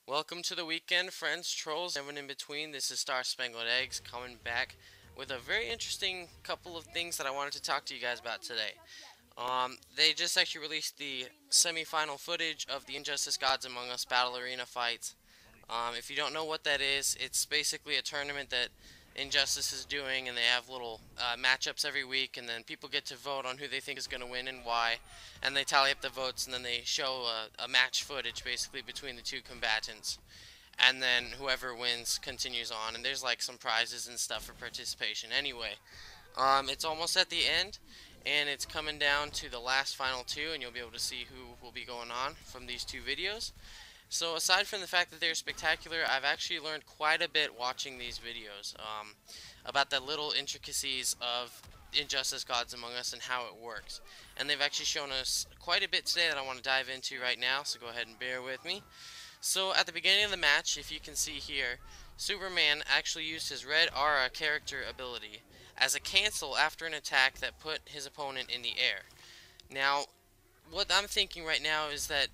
Welcome to the weekend, friends, trolls, everyone in between. This is Star Spangled Eggs coming back with a very interesting couple of things that I wanted to talk to you guys about today. They just actually released the semi-final footage of the Injustice Gods Among Us Battle Arena fights. If you don't know what that is, it's basically a tournament that Injustice is doing, and they have little matchups every week, and then people get to vote on who they think is going to win and why, and they tally up the votes, and then they show a match footage basically between the two combatants, and then whoever wins continues on, and there's like some prizes and stuff for participation. Anyway, it's almost at the end, and it's coming down to the last final two, and you'll be able to see who will be going on from these two videos. So aside from the fact that they're spectacular, I've actually learned quite a bit watching these videos about the little intricacies of Injustice Gods Among Us and how it works. And they've actually shown us quite a bit today that I want to dive into right now, so go ahead and bear with me. So at the beginning of the match, if you can see here, Superman actually used his red aura character ability as a cancel after an attack that put his opponent in the air. Now, what I'm thinking right now is that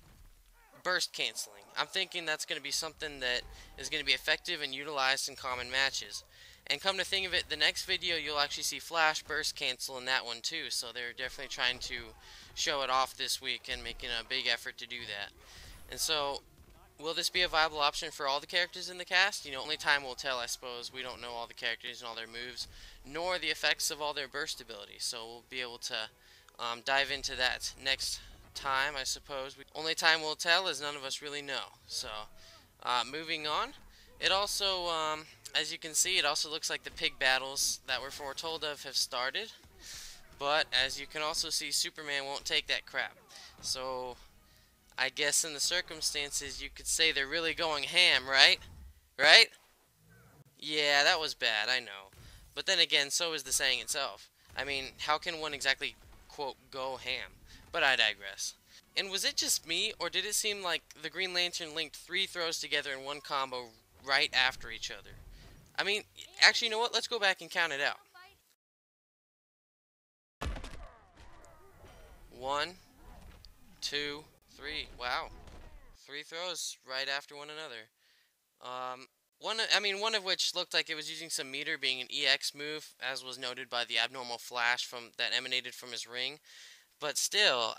burst canceling. I'm thinking that's going to be something that is going to be effective and utilized in common matches. And come to think of it, the next video you'll actually see Flash burst cancel in that one too, so they're definitely trying to show it off this week and making a big effort to do that. And so, will this be a viable option for all the characters in the cast? Only time will tell, I suppose. We don't know all the characters and all their moves, nor the effects of all their burst abilities, so we'll be able to dive into that next time, I suppose. Only time will tell, as none of us really know. So, moving on. It also, as you can see, it also looks like the pig battles that were foretold of have started. But, as you can also see, Superman won't take that crap. So, I guess in the circumstances, you could say they're really going ham, right? Right? Yeah, that was bad, I know. But then again, so is the saying itself. I mean, how can one exactly, quote, go ham? But I digress. And was it just me, or did it seem like the Green Lantern linked 3 throws together in one combo right after each other? I mean, actually, you know what? Let's go back and count it out. 1, 2, 3. Wow. 3 throws right after one another. One of which looked like it was using some meter being an EX move, as was noted by the abnormal flash that emanated from his ring. But still,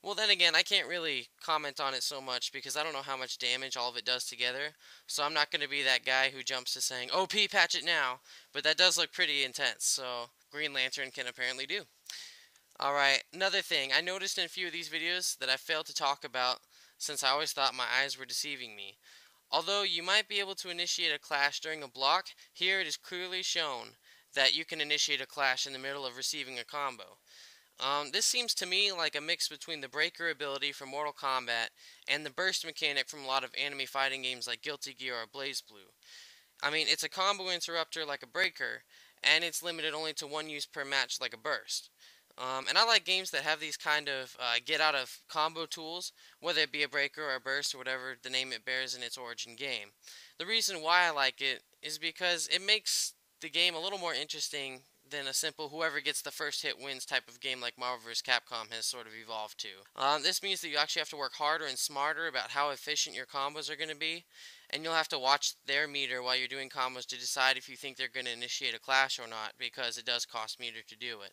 well then again, I can't really comment on it so much because I don't know how much damage all of it does together. So I'm not going to be that guy who jumps to saying, OP, patch it now. But that does look pretty intense, so Green Lantern can apparently do. Alright, another thing. I noticed in a few of these videos that I failed to talk about since I always thought my eyes were deceiving me. Although you might be able to initiate a clash during a block, here it is clearly shown that you can initiate a clash in the middle of receiving a combo. This seems to me like a mix between the breaker ability from Mortal Kombat and the burst mechanic from a lot of anime fighting games like Guilty Gear or Blazblue. It's a combo interrupter like a breaker, and it's limited only to one use per match like a burst. And I like games that have these kind of get out of combo tools, whether it be a breaker or a burst or whatever the name it bears in its origin game. The reason why I like it is because it makes the game a little more interesting than a simple whoever gets the first hit wins type of game like Marvel vs. Capcom has sort of evolved to. This means that you actually have to work harder and smarter about how efficient your combos are going to be, and you'll have to watch their meter while you're doing combos to decide if you think they're going to initiate a clash or not, because it does cost meter to do it.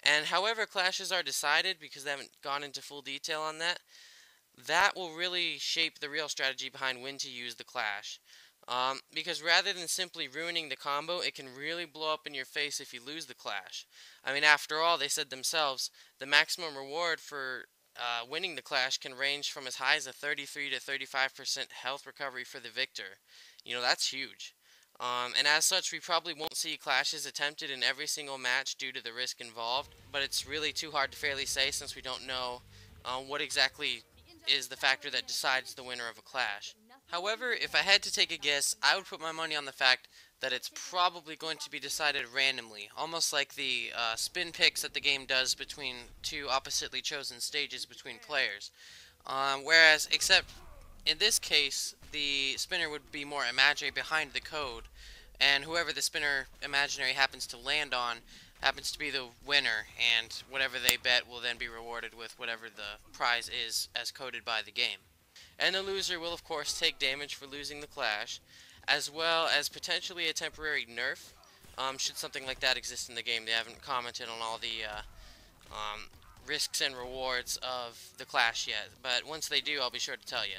And however clashes are decided, because they haven't gone into full detail on that, that will really shape the real strategy behind when to use the clash. Because rather than simply ruining the combo, it can really blow up in your face if you lose the clash. After all, they said themselves, the maximum reward for winning the clash can range from as high as a 33 to 35% health recovery for the victor. That's huge. And as such, we probably won't see clashes attempted in every single match due to the risk involved, but it's really too hard to fairly say since we don't know what exactly is the factor that decides the winner of a clash. However, if I had to take a guess, I would put my money on the fact that it's probably going to be decided randomly, almost like the spin picks that the game does between two oppositely chosen stages between players. Except in this case, the spinner would be more imaginary behind the code, and whoever the spinner imaginary happens to land on happens to be the winner, and whatever they bet will then be rewarded with whatever the prize is as coded by the game. and the loser will of course take damage for losing the clash, as well as potentially a temporary nerf. Should something like that exist in the game. They haven't commented on all the um, risks and rewards of the clash yet, but once they do, I'll be sure to tell you.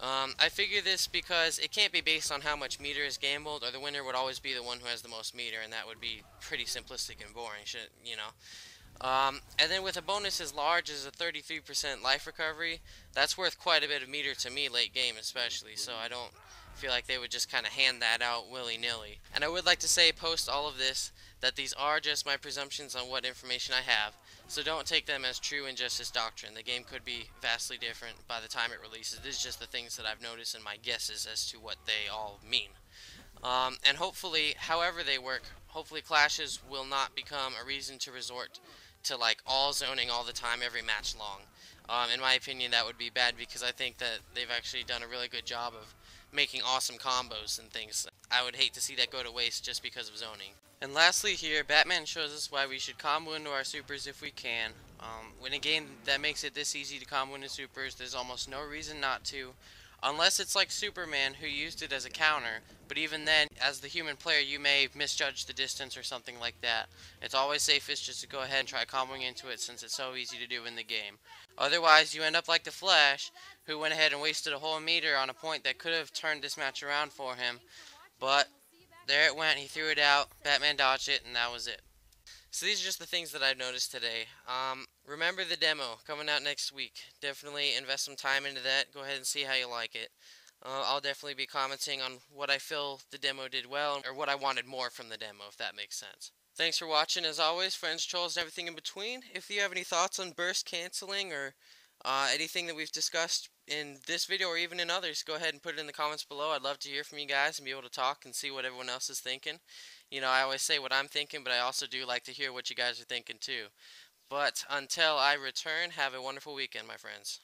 I figure this because it can't be based on how much meter is gambled, or the winner would always be the one who has the most meter, and that would be pretty simplistic and boring, you know. And then with a bonus as large as a 33% life recovery, that's worth quite a bit of meter to me late game especially, so I don't feel like they would just kind of hand that out willy-nilly. And I would like to say post all of this that these are just my presumptions on what information I have, so don't take them as true and just as doctrine. The game could be vastly different by the time it releases. This is just the things that I've noticed and my guesses as to what they all mean. And hopefully, however they work, hopefully clashes will not become a reason to resort to like all zoning all the time every match long. In my opinion, that would be bad because I think that they've actually done a really good job of making awesome combos and things. I would hate to see that go to waste just because of zoning. And lastly here, Batman shows us why we should combo into our supers if we can. In a game that makes it this easy to combo into supers, there's almost no reason not to. Unless it's like Superman, who used it as a counter, but even then, as the human player, you may misjudge the distance or something like that. It's always safest just to go ahead and try comboing into it since it's so easy to do in the game. Otherwise, you end up like the Flash, who went ahead and wasted a whole meter on a point that could have turned this match around for him, but there it went, he threw it out, Batman dodged it, and that was it. So these are just the things that I've noticed today. Remember the demo coming out next week. Definitely invest some time into that. Go ahead and see how you like it. I'll definitely be commenting on what I feel the demo did well, or what I wanted more from the demo, if that makes sense. Thanks for watching, as always, friends, trolls, and everything in between. If you have any thoughts on burst canceling, or anything that we've discussed in this video, or even in others, go ahead and put it in the comments below. I'd love to hear from you guys and be able to talk and see what everyone else is thinking. You know, I always say what I'm thinking, but I also do like to hear what you guys are thinking too. But until I return, have a wonderful weekend, my friends.